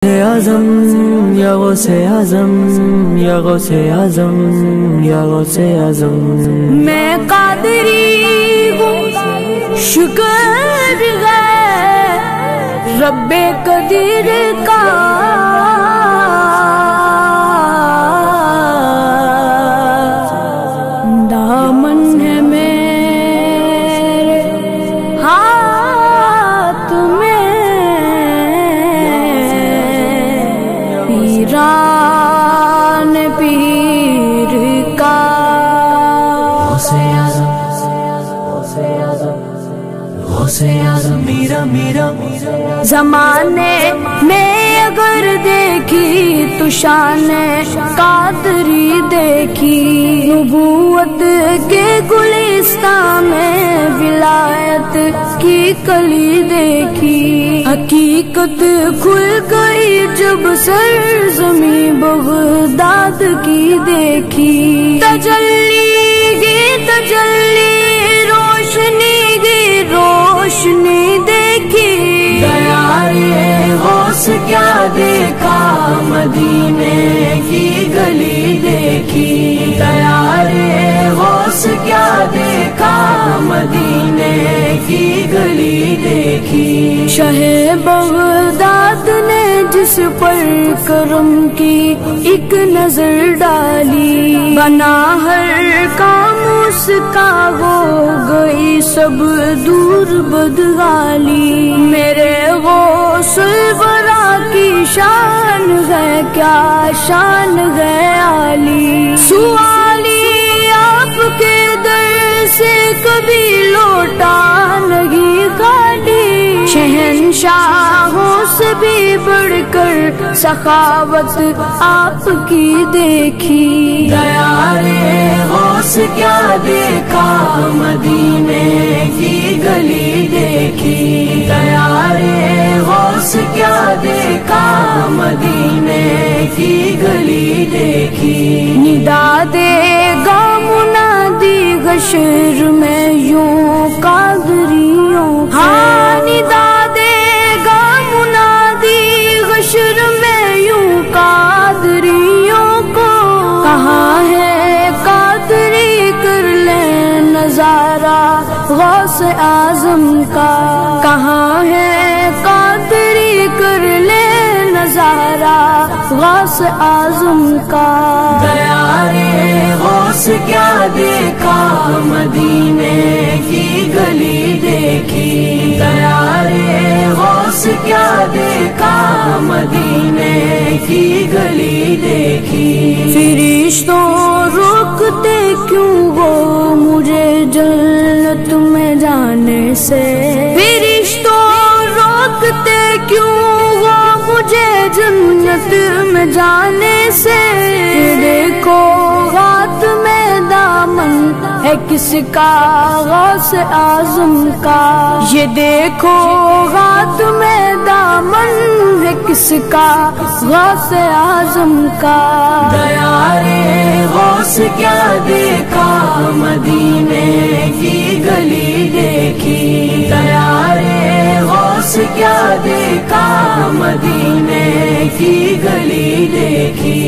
اعظم یا غوث اعظم یا غوث اعظم یا غوث اعظم میں قادری ہوں شکر ہے رب قدیر کا دامن ہے میرے ہاتھ میں پیران پیر کا غوث اعظم غوث اعظم میرا میرا زمانے میں اگر دیکھی تو شان قادری دیکھی، نبوت کے گلستان میں ولایت کی کلی دیکھی، حقیقت کھل گئی جب سرزمین بغداد کی دیکھی، تجلی گی تجلی روشنی گی روشنی دیکھی، دیارے غوث کیا دیکھا مدینے کی گلی دیکھی، دیارے غوث کیا دیکھا مدینے کی گلی دیکھی، شاہ بغداد نے جس پر کرم کی ایک نظر ڈالی، بنا ہر کام اس کا ہو گئی سب دور بدحالی، میرے غوث الورا کی شان ہے کیا شان ہے عالی، سوالی آپ کے در سے کبھی لوٹا نہیں خالی، شہنشاہوں سے بھی بڑھ کر سخاوت آپ کی دیکھی، دیارے غوث کیا دیکھا مدینے کی گلی دیکھی، دیارے غوث کیا دیکھا مدینے کی گلی دیکھی، ندا دے گا منادی حشر میں یوں قادریوں ہاں ندا دے گا منادی حشر میں یوں قادریوں کو، کہاں ہے قادری کر لے نظارہ غوث اعظم کا، کہاں ہے قادری کر لے نظارہ غوث اعظم کا، دیارے غوث کیا دیکھا مدینے کی گلی دیکھی، دیارے غوث کیا دیکھا مدینے کی گلی دیکھی، فرشتوں روکتے کیوں وہ مجھے جنت میں جانے سے، فرشتوں روکتے کیوں وہ مجھے جنت میں جانے سے، دیکھو ہاتھ میں دامن ہے کس کا غوث اعظم کا، یہ دیکھو ہاتھ میں دامن ہے کس کا غوث اعظم کا، دیارے غوث کیا دیکھا مدینے کی گلی دیکھی، دیارے غوث کیا دیکھا مدینے کی گلی دیکھی،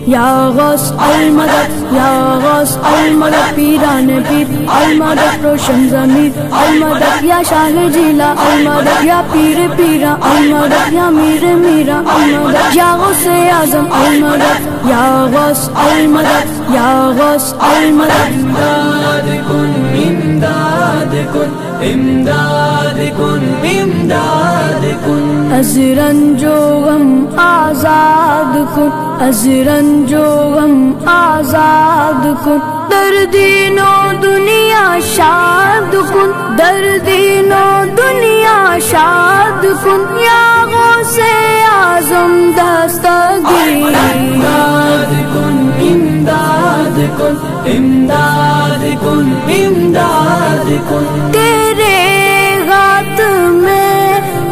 یا غوث المدد یا غوث المدد پیران پیر المدد روشن ضمیر المدد یا شاہ جیلا المدد یا پیر پیرا المدد یا میر میرا المدد یا غوث اعظم المدد یا غوث المدد یا غوث المدد، امداد کن امداد کن امداد کن امداد کن، از رنج و غم آزاد کن از رنج و غم آزاد کن، در دین و دنیا شاد کن در دین و دنیا شاد کن، یا غوث اعظم دستگیر امداد کن امداد کن امداد کن امداد کن، تیرے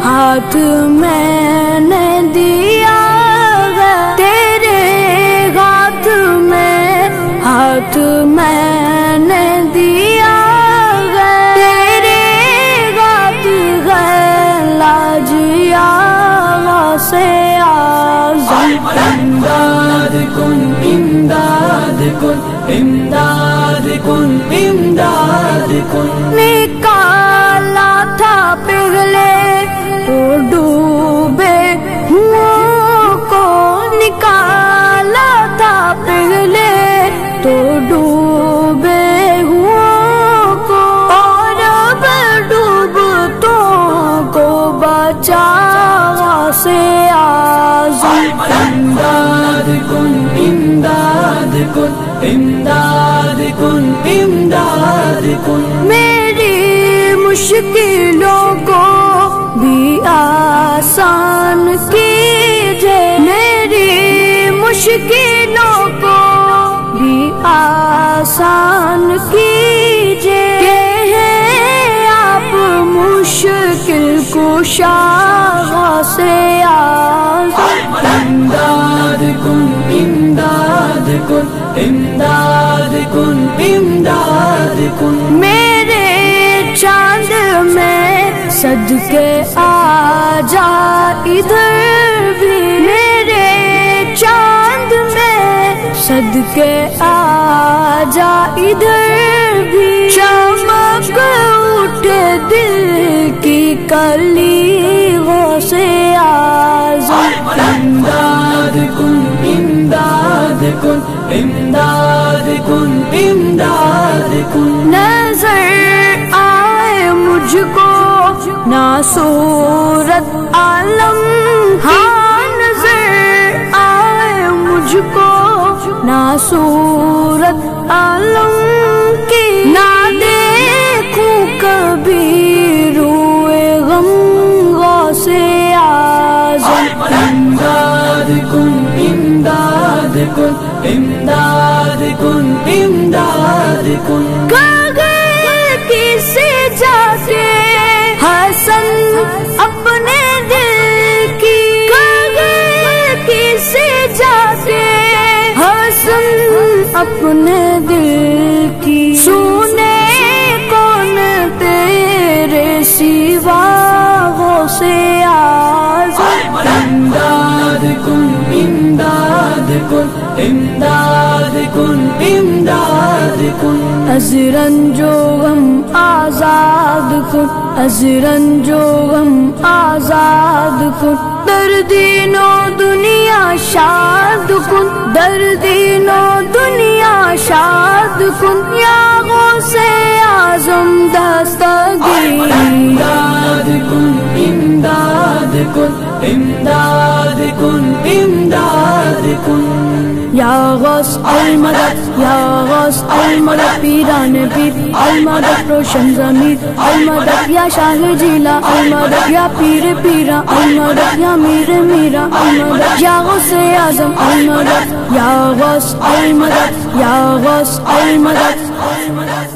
ہاتھ میں نے دیا ہے، تیرے ہاتھ میں نے دیا ہے، تیرے ہاتھ ہے لاج یا غوث اعظم امداد کن امداد کن امداد کن امداد کن میری مشکلوں کو بھی آسان کیجے میری مشکلوں کو بھی آسان کیجے کہ ہیں آپ مشکل کشا غوث اعظم امداد کن امداد کن امداد کن امداد کن میرے چاند میں صدقے آ جا ادھر بھی میرے چاند میں صدقے آ جا ادھر بھی چمک اٹھے دل کی کلی غوث اعظم امداد کن امداد کن امداد کن امداد کن نظر آئے مجھ کو نہ صورت عالم ہاں نظر آئے مجھ کو نہ صورت عالم کی نہ دیکھوں کبھی روئے غم غوث اعظم امداد کن امداد کن امداد کن امداد کن کاغذ کسے جا کے حسن اپنے دل کی کاغذ کسے جا کے حسن اپنے دل کی سونے کون تیرے سوا غوث اعظم امداد کن امداد کن امداد کن امداد کن از رنج و غم آزاد کن از رنج و غم آزاد کن در دین و دنیا شاد کن در دین و دنیا شاد کن یا غوث اعظم دستگیر امداد کن امداد کن امداد کن امداد کن یا غوث المدد یا غوث المدد پیران پیر المدد روشن ضمیر المدد یا شاہ جیلا المدد یا پیر پیرا المدد یا میر میرا المدد یا غوث اعظم المدد یا غوث المدد یا غوث المدد